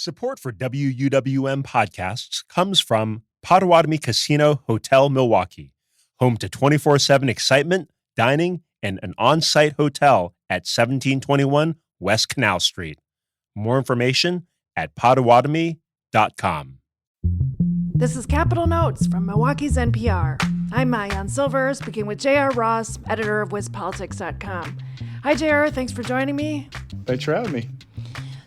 Support for WUWM podcasts comes from Potawatomi Casino Hotel Milwaukee, home to 24/7 excitement, dining, and an on-site hotel at 1721 West Canal Street. More information at potawatomi.com. This is Capital Notes from Milwaukee's NPR. I'm Maayan Silver, speaking with J.R. Ross, editor of WisPolitics.com. Hi, J.R. Thanks for joining me. Thanks for having me.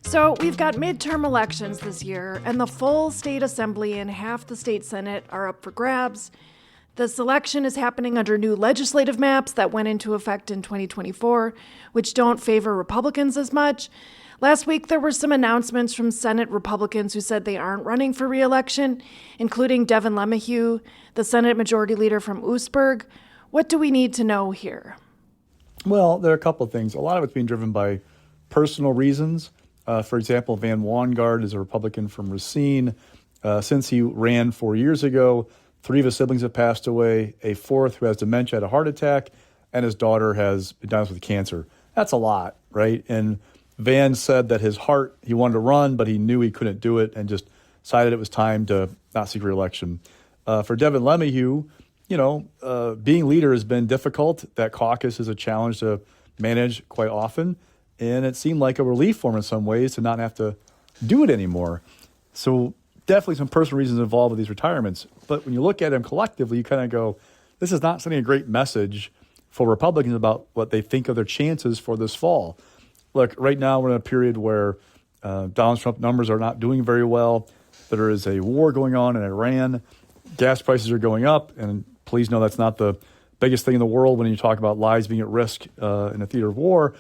So we've got midterm elections this year, and the full state assembly and half the state senate are up for grabs. This election is happening under new legislative maps that went into effect in 2024, which don't favor Republicans as much. Last week, there were some announcements from Senate Republicans who said they aren't running for re-election, including Devin LeMahieu, the Senate Majority Leader from Oostburg. What do we need to know here? Well, there are a couple of things. A lot of it's being driven by personal reasons. For example, Van Wangard is a Republican from Racine. Since he ran 4 years ago, 3 of his siblings have passed away, a 4th who has dementia had a heart attack, and his daughter has been diagnosed with cancer. That's a lot, right? And Van said that his heart, he wanted to run, but he knew he couldn't do it and just decided it was time to not seek re-election. For Devin LeMahieu, being leader has been difficult. That caucus is a challenge to manage quite often. And it seemed like a relief for him in some ways to not have to do it anymore. So definitely some personal reasons involved with these retirements. But when you look at them collectively, you kind of go, this is not sending a great message for Republicans about what they think of their chances for this fall. Look, right now we're in a period where Donald Trump numbers are not doing very well. There is a war going on in Iran. Gas prices are going up. And please know that's not the biggest thing in the world when you talk about lives being at risk in a theater of war.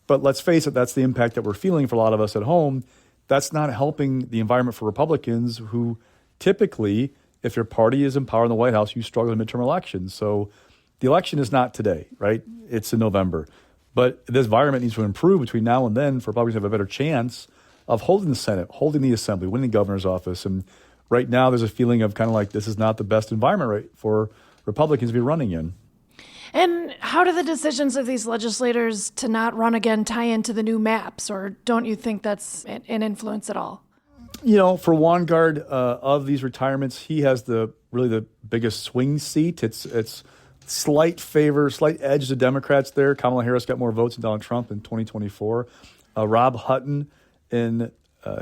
But let's face it, that's the impact that we're feeling for a lot of us at home. That's not helping the environment for Republicans who typically, if your party is in power in the White House, you struggle in midterm elections. So the election is not today, right? It's in November. But this environment needs to improve between now and then for Republicans to have a better chance of holding the Senate, holding the Assembly, winning the governor's office. And right now there's a feeling of kind of like this is not the best environment right, for Republicans to be running in. And how do the decisions of these legislators to not run again tie into the new maps, or don't you think that's an influence at all? For Wangard, of these retirements, he has the biggest swing seat. It's slight edge to Democrats there. Kamala Harris got more votes than Donald Trump in 2024. Rob Hutton in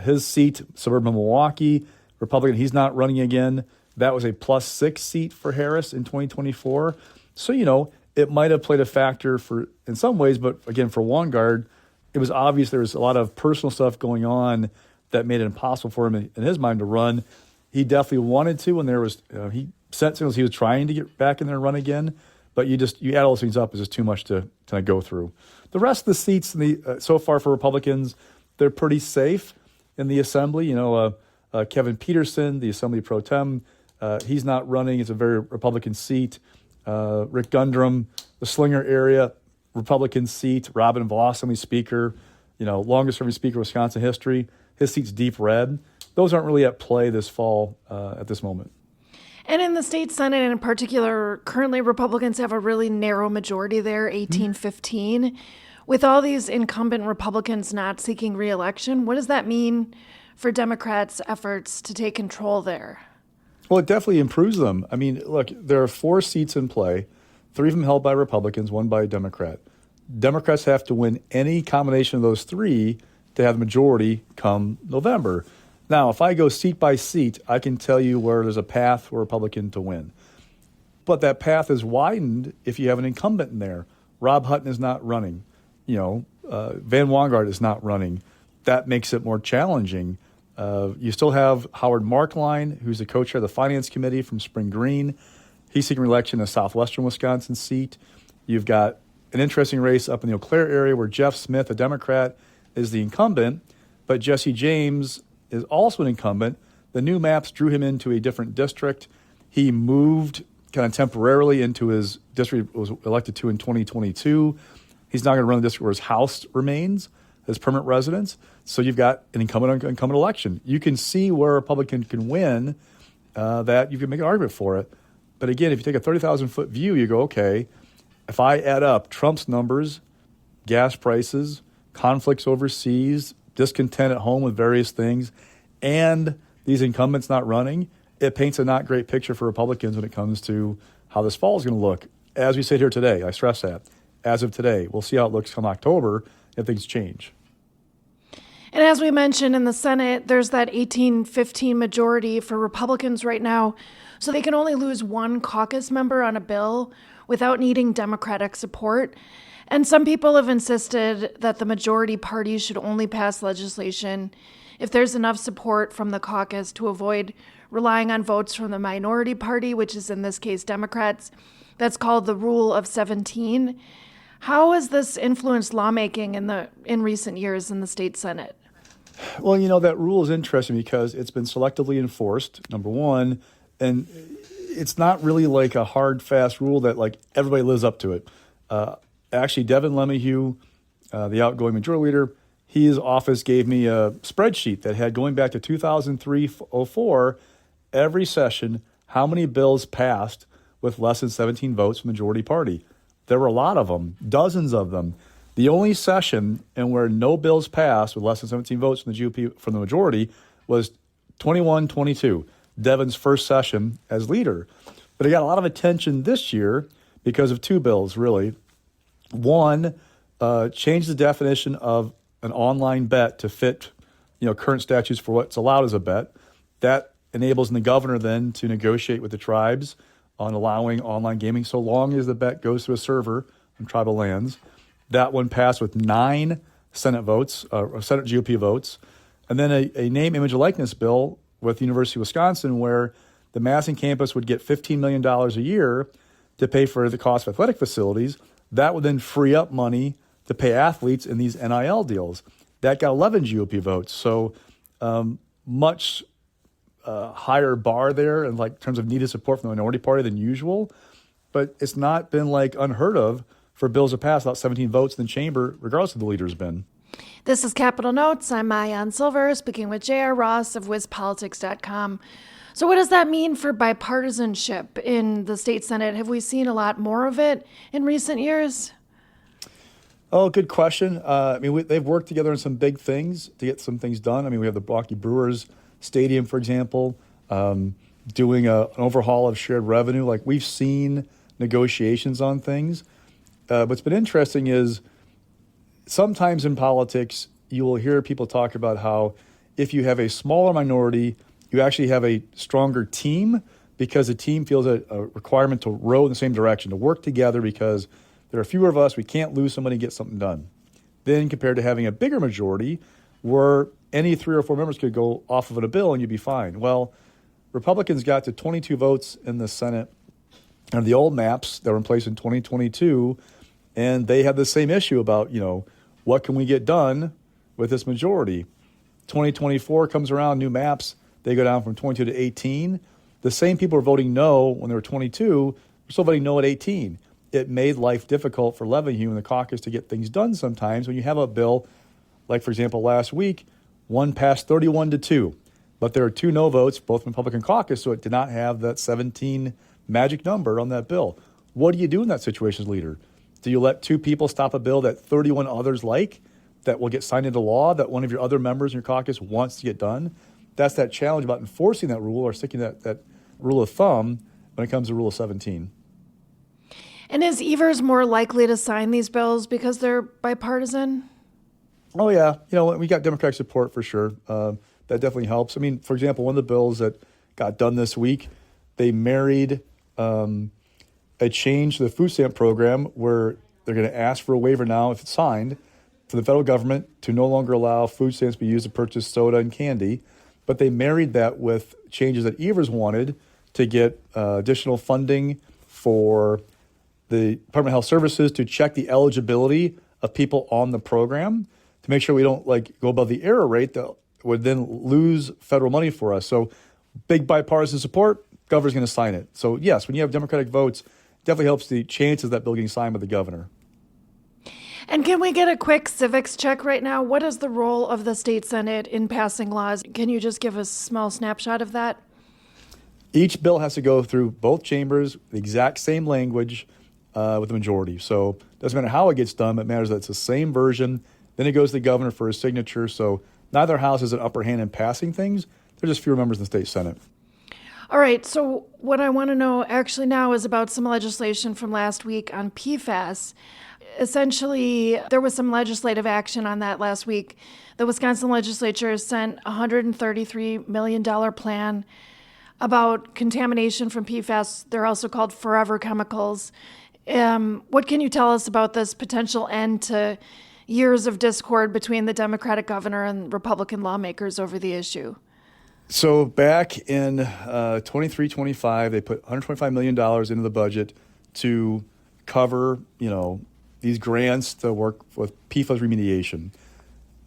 his seat, suburban Milwaukee, Republican, he's not running again. That was a +6 seat for Harris in 2024. So, it might have played a factor in some ways, but again, for Wangard, it was obvious there was a lot of personal stuff going on that made it impossible for him in his mind to run. He definitely wanted to, and he sent signals he was trying to get back in there and run again, but you add all those things up, it's just too much to kind of go through. The rest of the seats so far for Republicans, they're pretty safe in the Assembly. Kevin Peterson, the Assembly Pro Tem, he's not running. It's a very Republican seat. Rick Gundrum, the Slinger area, Republican seat. Robin Vos, Assembly Speaker, longest serving Speaker of Wisconsin history. His seat's deep red. Those aren't really at play this fall at this moment. And in the state Senate in particular, currently Republicans have a really narrow majority there, 18-15. With all these incumbent Republicans not seeking re-election, what does that mean for Democrats' efforts to take control there? Well, it definitely improves them. I mean, look, there are 4 seats in play, 3 of them held by Republicans, 1 by a Democrat. Democrats have to win any combination of those 3 to have the majority come November. Now, if I go seat by seat, I can tell you where there's a path for a Republican to win. But that path is widened if you have an incumbent in there. Rob Hutton is not running. Van Wangard is not running. That makes it more challenging. You still have Howard Markline, who's the co-chair of the Finance Committee from Spring Green. He's seeking re-election in a southwestern Wisconsin seat. You've got an interesting race up in the Eau Claire area where Jeff Smith, a Democrat, is the incumbent, but Jesse James is also an incumbent. The new maps drew him into a different district. He moved kind of temporarily into his district he was elected to in 2022. He's not going to run the district where his house remains, his permanent residence. So you've got an incumbent election. You can see where a Republican can win, that you can make an argument for it. But again, if you take a 30,000-foot view, you go, okay, if I add up Trump's numbers, gas prices, conflicts overseas, discontent at home with various things, and these incumbents not running, it paints a not great picture for Republicans when it comes to how this fall is going to look. As we sit here today, I stress that, as of today, we'll see how it looks come October if things change. And as we mentioned in the Senate, there's that 18-15 majority for Republicans right now, so they can only lose one caucus member on a bill without needing Democratic support. And some people have insisted that the majority party should only pass legislation if there's enough support from the caucus to avoid relying on votes from the minority party, which is in this case Democrats. That's called the Rule of 17. How has this influenced lawmaking in recent years in the state Senate? Well, that rule is interesting because it's been selectively enforced, number one, and it's not really like a hard, fast rule that like everybody lives up to it. Actually, Devin LeMahieu, the outgoing majority leader, his office gave me a spreadsheet that had, going back to 2003-04, every session, how many bills passed with less than 17 votes from the majority party. There were a lot of them, dozens of them. The only session in where no bills passed with less than 17 votes from the GOP, from the majority, was 21-22, Devin's first session as leader. But it got a lot of attention this year because of two bills, really. One, changed the definition of an online bet to fit, current statutes for what's allowed as a bet. That enables the governor then to negotiate with the tribes on allowing online gaming so long as the bet goes to a server on tribal lands. That one passed with 9 Senate votes, Senate GOP votes. And then a name, image, and likeness bill with the University of Wisconsin where the Madison campus would get $15 million a year to pay for the cost of athletic facilities. That would then free up money to pay athletes in these NIL deals. That got 11 GOP votes. So much higher bar there in terms of needed support from the minority party than usual. But it's not been unheard of for bills to pass without 17 votes in the chamber, regardless of the leader's been. This is Capital Notes. I'm Maayan Silver, speaking with J.R. Ross of WizPolitics.com. So what does that mean for bipartisanship in the state Senate? Have we seen a lot more of it in recent years? Oh, good question. They've worked together on some big things to get some things done. We have the Milwaukee Brewers Stadium, for example, doing an overhaul of shared revenue. We've seen negotiations on things. What's been interesting is sometimes in politics, you will hear people talk about how if you have a smaller minority, you actually have a stronger team because the team feels a requirement to row in the same direction, to work together because there are fewer of us, we can't lose somebody and get something done. Then compared to having a bigger majority where any 3 or 4 members could go off of a bill and you'd be fine. Well, Republicans got to 22 votes in the Senate under the old maps that were in place in 2022, and they had the same issue about, what can we get done with this majority? 2024 comes around, new maps, they go down from 22 to 18. The same people were voting no when they were 22, were still voting no at 18. It made life difficult for LeMahieu and the caucus to get things done sometimes when you have a bill, like, for example, last week, one passed 31-2, but there are 2 no votes, both from the Republican caucus, so it did not have that 17 magic number on that bill. What do you do in that situation as leader? Do you let 2 people stop a bill that 31 others that will get signed into law, that one of your other members in your caucus wants to get done? That's that challenge about enforcing that rule or sticking that rule of thumb when it comes to Rule of 17. And is Evers more likely to sign these bills because they're bipartisan? Oh, yeah. We got Democratic support for sure. That definitely helps. For example, one of the bills that got done this week, they married a change to the food stamp program where they're going to ask for a waiver now, if it's signed, for the federal government to no longer allow food stamps to be used to purchase soda and candy. But they married that with changes that Evers wanted to get additional funding for the Department of Health Services to check the eligibility of people on the program to make sure we don't go above the error rate that would then lose federal money for us. So big bipartisan support, governor's going to sign it. So yes, when you have Democratic votes, definitely helps the chances of that bill getting signed by the governor. And can we get a quick civics check right now? What is the role of the state Senate in passing laws? Can you just give a small snapshot of that? Each bill has to go through both chambers, the exact same language with the majority. So it doesn't matter how it gets done, it matters that it's the same version. Then it goes to the governor for his signature. So neither house has an upper hand in passing things. There's just fewer members in the state Senate. All right, so what I want to know actually now is about some legislation from last week on PFAS. Essentially, there was some legislative action on that last week. The Wisconsin legislature sent a $133 million plan about contamination from PFAS. They're also called forever chemicals. What can you tell us about this potential end to years of discord between the Democratic governor and Republican lawmakers over the issue? So back in 23-25, they put $125 million into the budget to cover, these grants to work with PFAS remediation.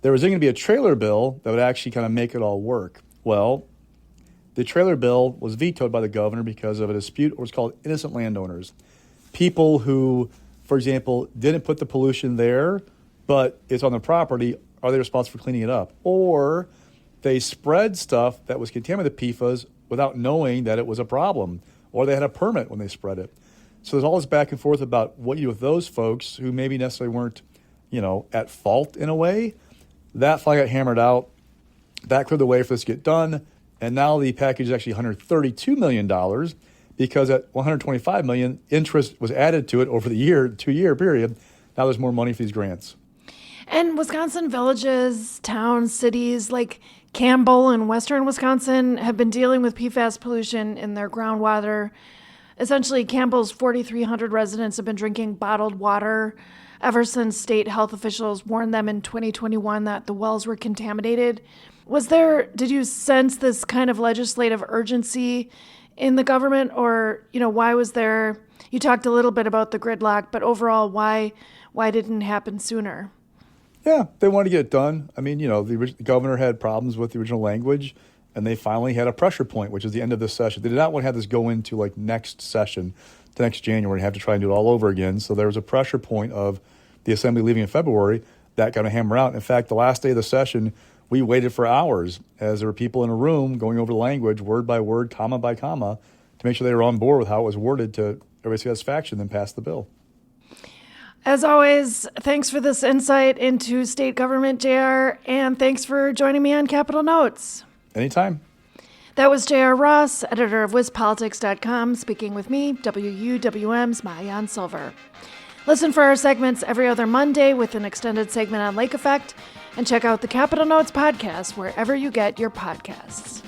There was going to be a trailer bill that would actually kind of make it all work. Well, the trailer bill was vetoed by the governor because of a dispute over what's called innocent landowners. People who, for example, didn't put the pollution there, but it's on the property, are they responsible for cleaning it up? Or they spread stuff that was contaminated with PFAS without knowing that it was a problem, or they had a permit when they spread it. So there's all this back and forth about what you do with those folks who maybe necessarily weren't, at fault in a way. That finally got hammered out. That cleared the way for this to get done. And now the package is actually $132 million because at $125 million, interest was added to it over the 2-year period. Now there's more money for these grants. And Wisconsin villages, towns, cities like Campbell and western Wisconsin have been dealing with PFAS pollution in their groundwater. Essentially, Campbell's 4,300 residents have been drinking bottled water ever since state health officials warned them in 2021 that the wells were contaminated. Did you sense this kind of legislative urgency in the government, or, why was there, you talked a little bit about the gridlock, but overall, why didn't it happen sooner? Yeah, they wanted to get it done. I mean, the governor had problems with the original language, and they finally had a pressure point, which is the end of this session. They did not want to have this go into next session, the next January, and have to try and do it all over again. So there was a pressure point of the assembly leaving in February that got to hammer out. In fact, the last day of the session, we waited for hours as there were people in a room going over the language word by word, comma by comma, to make sure they were on board with how it was worded to everybody's satisfaction, then pass the bill. As always, thanks for this insight into state government, JR, and thanks for joining me on Capitol Notes. Anytime. That was J.R. Ross, editor of WisPolitics.com, speaking with me, WUWM's Maayan Silver. Listen for our segments every other Monday with an extended segment on Lake Effect, and check out the Capitol Notes podcast wherever you get your podcasts.